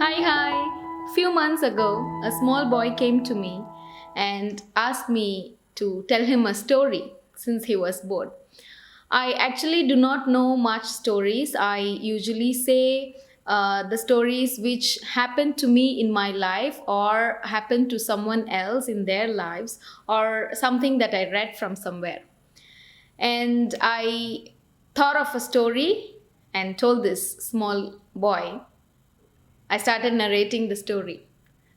Hi. Few months ago, a small boy came to me and asked me to tell him a story since he was bored. I actually do not know much stories. I usually say the stories which happened to me in my life or happened to someone else in their lives or something that I read from somewhere. And I thought of a story and told this small boy. I started narrating the story.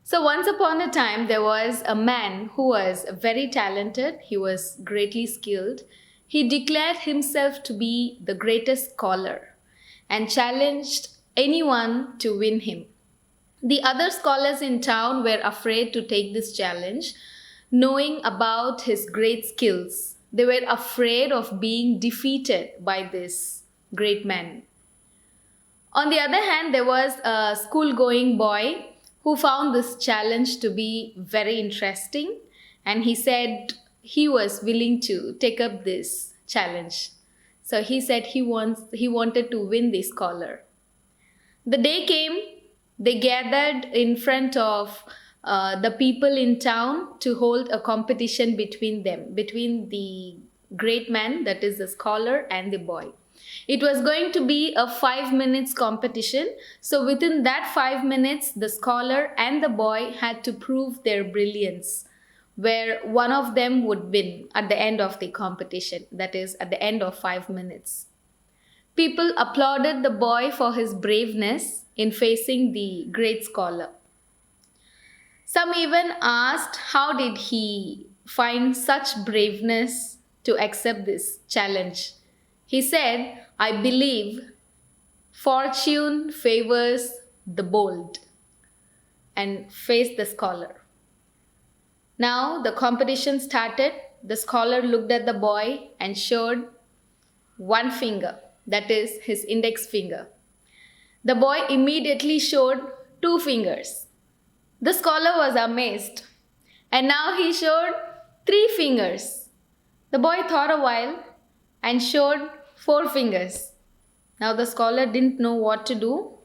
So, once upon a time, there was a man who was very talented, he was greatly skilled. He declared himself to be the greatest scholar and challenged anyone to win him. The other scholars in town were afraid to take this challenge, knowing about his great skills. They were afraid of being defeated by this great man. On the other hand, there was a school going boy who found this challenge to be very interesting, and he said he was willing to take up this challenge. So he said he wanted to win the scholar. The day came, they gathered in front of the people in town to hold a competition between them, between the great man, that is the scholar, and the boy. It was going to be a 5 minutes competition. So within that 5 minutes, the scholar and the boy had to prove their brilliance, where one of them would win at the end of the competition, that is, at the end of 5 minutes. People applauded the boy for his braveness in facing the great scholar. Some even asked how did he find such braveness to accept this challenge. He said, I believe fortune favors the bold, and faced the scholar. Now the competition started. The scholar looked at the boy and showed one finger, that is his index finger. The boy immediately showed two fingers. The scholar was amazed, and now he showed three fingers. The boy thought a while and showed four fingers. Now the scholar didn't know what to do.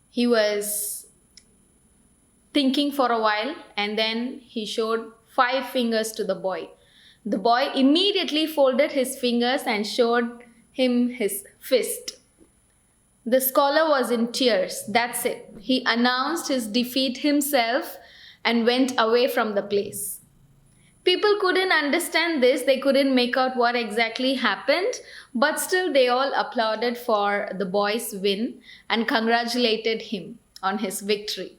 He was thinking for a while, and then he showed five fingers to the boy. The boy immediately folded his fingers and showed him his fist. The scholar was in tears. That's it. He announced his defeat himself and went away from the place. People couldn't understand this. They couldn't make out what exactly happened, but still they all applauded for the boy's win and congratulated him on his victory.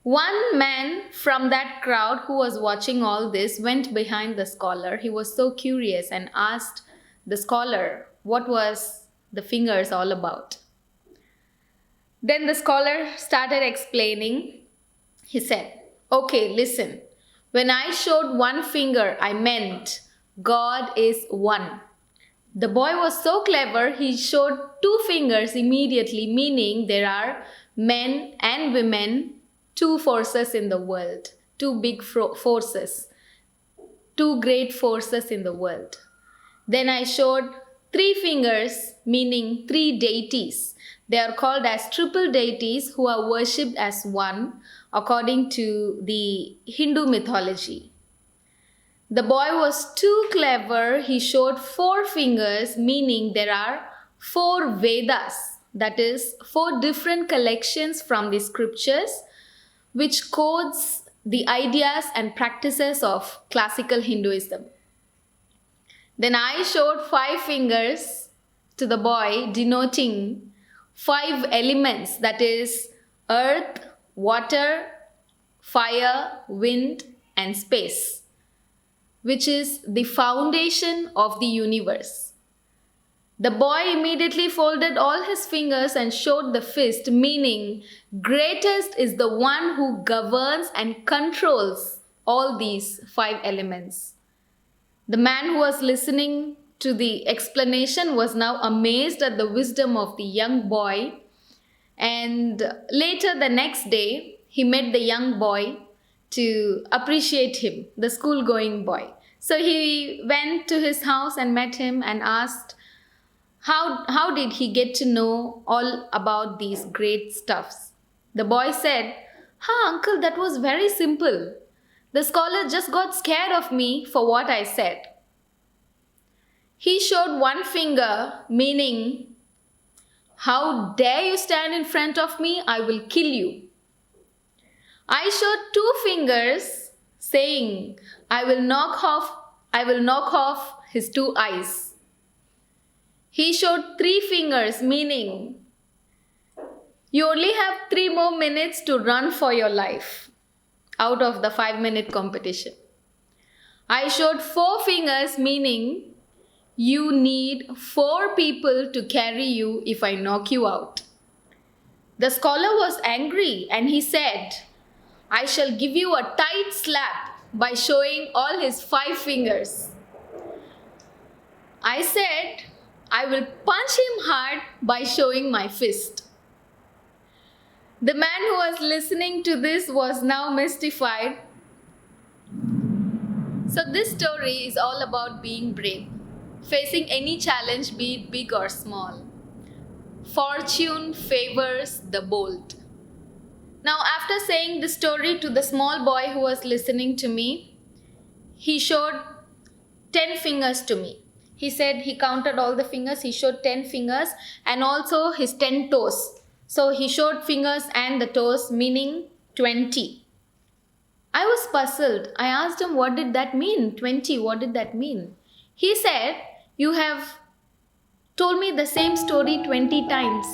One man from that crowd who was watching all this went behind the scholar. He was so curious and asked the scholar what was the fingers all about. Then the scholar started explaining. He said, okay, listen. When I showed one finger, I meant God is one. The boy was so clever, he showed two fingers immediately, meaning there are men and women, two forces in the world, two big forces, two great forces in the world. Then I showed three fingers, meaning three deities. They are called as triple deities who are worshipped as one according to the Hindu mythology. The boy was too clever. He showed four fingers, meaning there are four Vedas, that is, four different collections from the scriptures, which codes the ideas and practices of classical Hinduism. Then I showed five fingers to the boy, denoting five elements, that is, earth, water, fire, wind, and space, which is the foundation of the universe. The boy immediately folded all his fingers and showed the fist, meaning greatest is the one who governs and controls all these five elements. The man who was listening to the explanation was now amazed at the wisdom of the young boy. And later the next day, he met the young boy to appreciate him, the school-going boy. So he went to his house and met him and asked, How did he get to know all about these great stuffs? The boy said, Uncle, that was very simple. The scholar just got scared of me for what I said. He showed one finger, meaning, how dare you stand in front of me? I will kill you. I showed two fingers, saying, I will knock off his two eyes. He showed three fingers, meaning, you only have 3 more minutes to run for your life out of the 5-minute competition. I showed 4 fingers, meaning, you need 4 people to carry you if I knock you out. The scholar was angry and he said, I shall give you a tight slap by showing all his 5 fingers. I said, I will punch him hard by showing my fist. The man who was listening to this was now mystified. So this story is all about being brave, facing any challenge, be it big or small. Fortune favors the bold. Now, after saying this story to the small boy who was listening to me, he showed 10 fingers to me. He said he counted all the fingers, he showed 10 fingers and also his 10 toes. So he showed fingers and the toes, meaning 20. I was puzzled. I asked him, what did that mean? 20, what did that mean? He said, you have told me the same story 20 times.